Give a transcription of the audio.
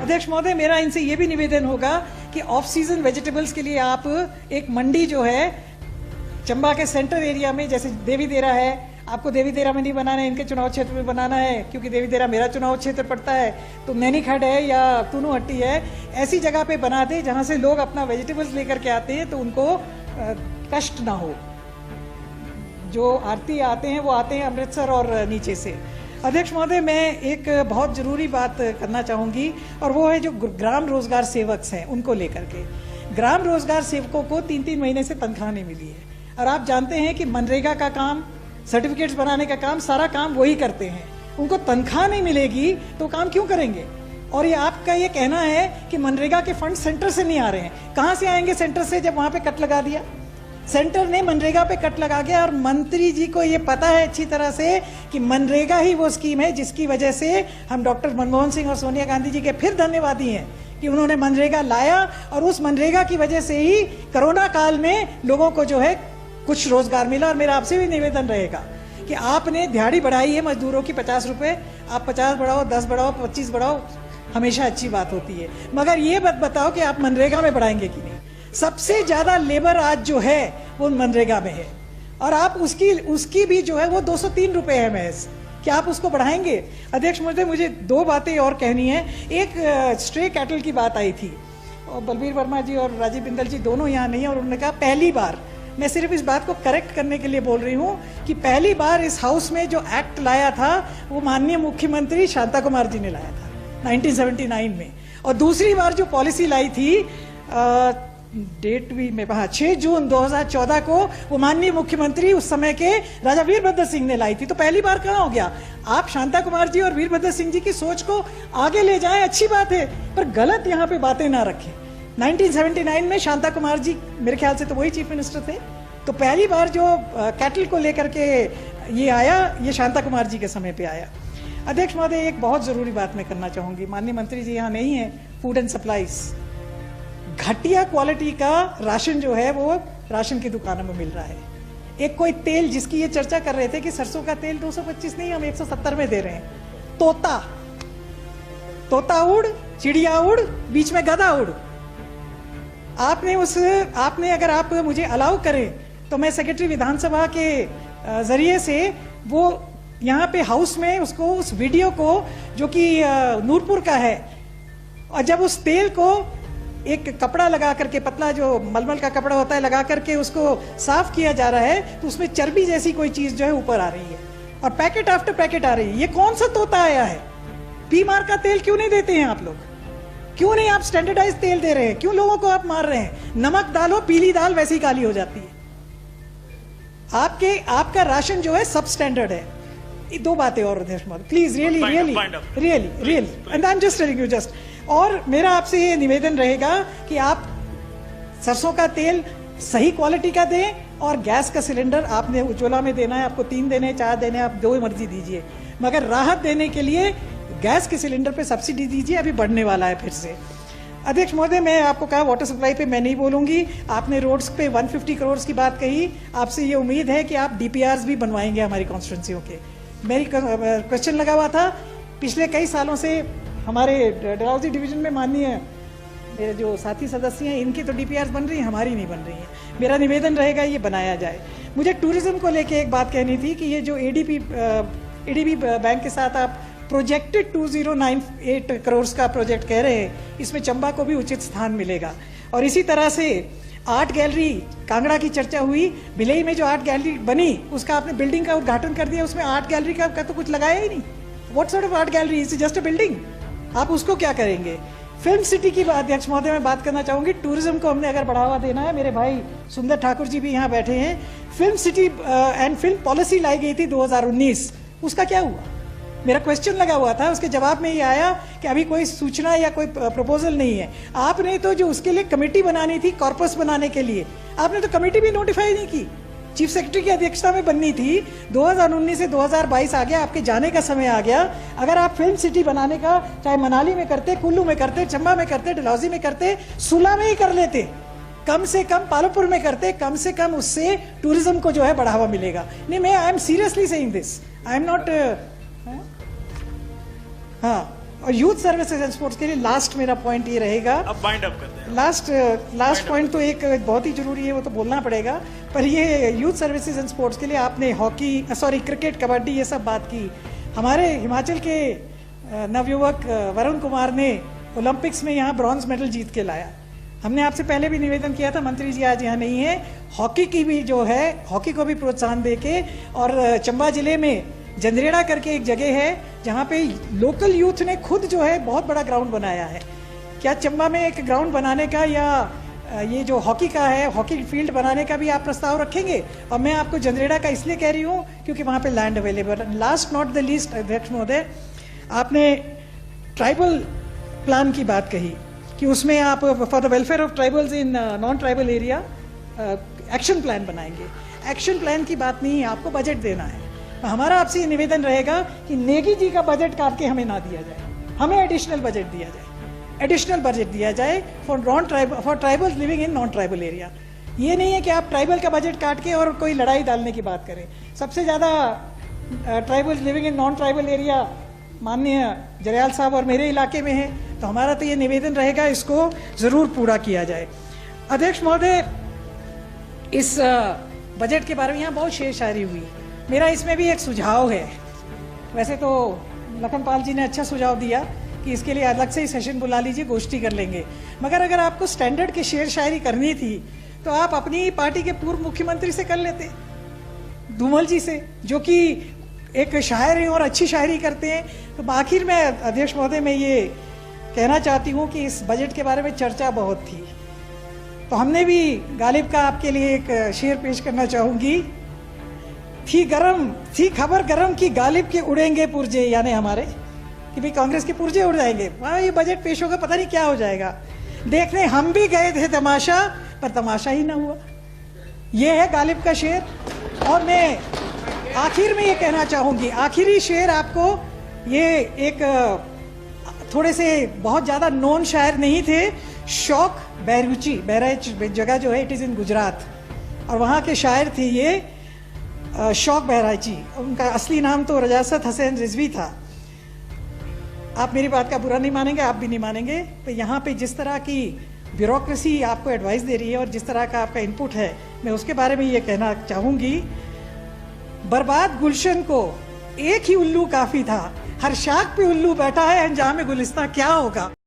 अध्यक्ष महोदय, मेरा इनसे ये भी निवेदन होगा कि ऑफ सीजन वेजिटेबल्स के लिए आप एक मंडी जो है चंबा के सेंटर एरिया में, जैसे देवी देरा है, आपको देवी देरा में नहीं बनाना है, इनके चुनाव क्षेत्र में बनाना है, क्योंकि देवी देरा मेरा चुनाव क्षेत्र पड़ता है, तो नैनीखड है या तूनूहट्टी है, ऐसी जगह पे बना दे जहां से लोग अपना वेजिटेबल्स लेकर के आते हैं तो उनको कष्ट ना हो। जो आरती आते हैं वो आते हैं अमृतसर और नीचे से। अध्यक्ष महोदय, मैं एक बहुत जरूरी बात करना चाहूंगी और वो है जो ग्राम रोजगार सेवक हैं उनको लेकर के। ग्राम रोजगार सेवकों को 3-3 महीने से तनख्वाह नहीं मिली है और आप जानते हैं कि मनरेगा का काम, सर्टिफिकेट्स बनाने का काम, सारा काम वही करते हैं। उनको तनख्वाह नहीं मिलेगी तो काम क्यों करेंगे? और ये आपका ये कहना है कि मनरेगा के फंड सेंटर से नहीं आ रहे हैं। कहां से आएंगे सेंटर से, जब वहां पे कट लगा दिया? सेंटर ने मनरेगा पे कट लगा गया और मंत्री जी को ये पता है अच्छी तरह से कि मनरेगा ही वो स्कीम है जिसकी वजह से हम डॉक्टर मनमोहन सिंह और सोनिया गांधी जी के फिर धन्यवादी हैं कि उन्होंने मनरेगा लाया और उस मनरेगा की वजह से ही कोरोना काल में लोगों को जो है कुछ रोजगार मिला। और मेरा आपसे भी निवेदन रहेगा कि आपने दिहाड़ी बढ़ाई है मजदूरों की 50 रुपए, आप 50 बढ़ाओ, 10 बढ़ाओ, 25 बढ़ाओ, हमेशा अच्छी बात होती है, मगर ये बात बताओ कि आप मनरेगा में बढ़ाएंगे कि नहीं। सबसे ज्यादा लेबर आज जो है वो मनरेगा में है और आप उसकी भी जो है वो 203 रुपए है महज, क्या आप उसको बढ़ाएंगे? अध्यक्ष महोदय, मुझे 2 बातें और कहनी है। एक स्ट्रे कैटल की बात आई थी और बलबीर वर्मा जी और राजीव बिंदल जी दोनों यहाँ नहीं है और उन्होंने कहा पहली बार, मैं सिर्फ इस बात को करेक्ट करने के लिए बोल रही हूँ कि पहली बार इस हाउस में जो एक्ट लाया था वो माननीय मुख्यमंत्री शांता कुमार जी ने लाया था 1979 में, और दूसरी बार जो पॉलिसी लाई थी डेट भी मैं 6 जून 2014 को वो माननीय मुख्यमंत्री उस समय के राजा वीरभद्र सिंह ने लाई थी। तो पहली बार कहाँ हो गया? आप शांता कुमार जी और वीरभद्र सिंह जी की सोच को आगे ले जाएं, अच्छी बात है, पर गलत यहाँ पे बातें ना रखें। 1979 में शांता कुमार जी मेरे ख्याल से तो वही चीफ मिनिस्टर थे, तो पहली बार जो कैटल को लेकर के ये आया, ये शांता कुमार जी के समय पे आया। अध्यक्ष महोदय, एक बहुत जरूरी बात मैं करना चाहूंगी, माननीय मंत्री जी यहाँ नहीं है। फूड एंड सप्लाईज, घटिया क्वालिटी का राशन जो है वो राशन की दुकानों में मिल रहा है। एक कोई तेल जिसकी ये चर्चा कर रहे थे कि सरसों का तेल 225 नहीं, हम 170 में दे रहे हैं। तोता उड़, चिड़िया उड़, बीच में गधा उड़। आपने अगर आप मुझे अलाउ करें तो मैं सेक्रेटरी विधानसभा के जरिए से वो यहाँ पे हाउस में उसको, उस वीडियो को जो कि नूरपुर का है, और जब उस तेल को एक कपड़ा लगा करके, पतला जो मलमल का कपड़ा होता है, लगा करके उसको साफ किया जा रहा है तो उसमें चर्बी जैसी कोई चीज जो है ऊपर आ रही है और पैकेट आफ्टर पैकेट आ रही है। ये कौन सा तोता आया है? पी मार का तेल क्यों नहीं देते हैं आप लोग? क्यों नहीं आप स्टैंडर्डाइज तेल दे रहे हैं? क्यों लोगों को आप मार रहे हैं? नमक डालो, पीली दाल वैसी काली हो जाती है। आपका राशन जो है सब स्टैंडर्ड है। 2 बातें और अध्यक्ष महोदय, please, really, and I am just telling you just. और मेरा आपसे ये निवेदन रहेगा कि आप सरसों का तेल सही क्वालिटी का दें और गैस का सिलेंडर आपने उज्ज्वला में देना है, आपको 3 देने, 4 देने, आप जो मर्जी दीजिए, मगर राहत देने के लिए गैस के सिलेंडर पे सब्सिडी दीजिए, अभी बढ़ने वाला है फिर से। अध्यक्ष महोदय, मैं आपको कहा वाटर सप्लाई पे मैं नहीं बोलूंगी। आपने रोड्स पे 150 करोड़ की बात कही, आपसे ये उम्मीद है कि आप DPRs भी बनवाएंगे हमारी कॉन्स्टिट्यूंसियों के। मेरी क्वेश्चन लगा हुआ था, पिछले कई सालों से हमारे डलहौजी डिवीजन में माननीय मेरे जो साथी सदस्य हैं, इनकी तो DPRs बन रही हैं, हमारी नहीं बन रही हैं। मेरा निवेदन रहेगा ये बनाया जाए। मुझे टूरिज्म को लेके एक बात कहनी थी कि ये जो ADB बैंक के साथ आप प्रोजेक्टेड 2098 करोड़ का प्रोजेक्ट कह रहे हैं, इसमें चंबा को भी उचित स्थान मिलेगा। और इसी तरह से आर्ट गैलरी कांगड़ा की चर्चा हुई, भिलई में जो आर्ट गैलरी बनी उसका आपने बिल्डिंग का उद्घाटन कर दिया, उसमें आर्ट गैलरी का तो कुछ लगाया ही नहीं। What sort of art gallery? Is just a building. आप उसको क्या करेंगे? फिल्म सिटी की अध्यक्ष महोदय मैं बात करना चाहूंगी। टूरिज्म को हमने अगर बढ़ावा देना है, मेरे भाई सुंदर ठाकुर जी भी यहाँ बैठे हैं, film city and film policy लाई गई थी 2019, उसका क्या हुआ? मेरा क्वेश्चन लगा हुआ था, उसके जवाब में ये आया कि अभी कोई सूचना या कोई प्रपोजल नहीं है। आपने तो जो उसके लिए कमेटी बनानी थी, कॉर्पस बनाने के लिए, आपने तो कमेटी भी नोटिफाई नहीं की। चीफ सेक्रेटरी की अध्यक्षता में बननी थी। 2019 से 2022 आ गया, आपके जाने का समय आ गया। अगर आप फिल्म सिटी बनाने का चाहे मनाली में करते, कुल्लू में करते, चंबा में करते, डलहौजी में करते, सुला में ही कर लेते, कम से कम पालमपुर में करते, कम से कम उससे टूरिज्म को जो है बढ़ावा मिलेगा। नहीं, मैं I am seriously saying this, I am not. हाँ, और यूथ सर्विसेज एंड स्पोर्ट्स के लिए लास्ट मेरा पॉइंट ये रहेगा, अब वाइंड अप करते हैं। लास्ट पॉइंट तो एक बहुत ही जरूरी है, वो तो बोलना पड़ेगा, पर ये यूथ सर्विसेज एंड स्पोर्ट्स के लिए आपने क्रिकेट, कबड्डी ये सब बात की। हमारे हिमाचल के नवयुवक वरुण कुमार ने ओलंपिक्स में यहाँ ब्रॉन्ज मेडल जीत के लाया। हमने आपसे पहले भी निवेदन किया था, मंत्री जी आज यहाँ नहीं है, हॉकी की भी जो है, हॉकी को भी प्रोत्साहन देके, और चंबा जिले में जंदरेड़ा करके एक जगह है जहाँ पे लोकल यूथ ने खुद जो है बहुत बड़ा ग्राउंड बनाया है। क्या चंबा में एक ग्राउंड बनाने का या ये जो हॉकी का है, हॉकी फील्ड बनाने का भी आप प्रस्ताव रखेंगे? और मैं आपको जंदरेड़ा का इसलिए कह रही हूँ क्योंकि वहाँ पे land available. Last not the least, अध्यक्ष महोदय, आपने ट्राइबल प्लान की बात कही कि उसमें आप for the welfare of tribals in non tribal area action plan बनाएंगे। एक्शन प्लान की बात नहीं है, आपको बजट देना है। हमारा आपसे ये निवेदन रहेगा कि नेगी जी का बजट काट के हमें ना दिया जाए, हमें एडिशनल बजट दिया जाए, एडिशनल बजट दिया जाए for tribals living in non tribal area. ये नहीं है कि आप ट्राइबल का बजट काट के और कोई लड़ाई डालने की बात करें। सबसे ज़्यादा tribals living in non tribal area माननीय जरयाल साहब और मेरे इलाके में है, तो हमारा तो ये निवेदन रहेगा, इसको ज़रूर पूरा किया जाए। अध्यक्ष महोदय, इस बजट के बारे में यहाँ बहुत शेर शायरी हुई, मेरा इसमें भी एक सुझाव है। वैसे तो लखनपाल जी ने अच्छा सुझाव दिया कि इसके लिए अलग से ही सेशन बुला लीजिए, गोष्ठी कर लेंगे, मगर अगर आपको स्टैंडर्ड की शेर शायरी करनी थी तो आप अपनी पार्टी के पूर्व मुख्यमंत्री से कर लेते, धूमल जी से, जो कि एक शायर हैं और अच्छी शायरी करते हैं। तो आखिर में अध्यक्ष महोदय, मैं ये कहना चाहती हूँ कि इस बजट के बारे में चर्चा बहुत थी, तो हमने भी गालिब का आपके लिए एक शेर पेश करना चाहूँगी। थी खबर गरम की गालिब के उड़ेंगे पुर्जे, यानी हमारे कि भाई कांग्रेस के पुर्जे उड़ जाएंगे, वहाँ ये बजट पेश होगा, पता नहीं क्या हो जाएगा। देखने हम भी गए थे तमाशा, पर तमाशा ही ना हुआ। ये है गालिब का शेर। और मैं आखिर में ये कहना चाहूँगी, आखिरी शेर आपको, ये एक थोड़े से बहुत ज़्यादा नॉन शायर नहीं थे, शौक बहरुची, बहराइच जगह जो है, इट इज़ इन गुजरात, और वहाँ के शायर थे ये शौक बहराइची। उनका असली नाम तो रजासत हसैन रिजवी था। आप मेरी बात का बुरा नहीं मानेंगे, आप भी नहीं मानेंगे, तो यहाँ पे जिस तरह की ब्यूरोक्रेसी आपको एडवाइस दे रही है और जिस तरह का आपका इनपुट है, मैं उसके बारे में ये कहना चाहूँगी, बर्बाद गुलशन को एक ही उल्लू काफ़ी था, हर शाख पे उल्लू बैठा है, अंजाम गुलिस्तां क्या होगा।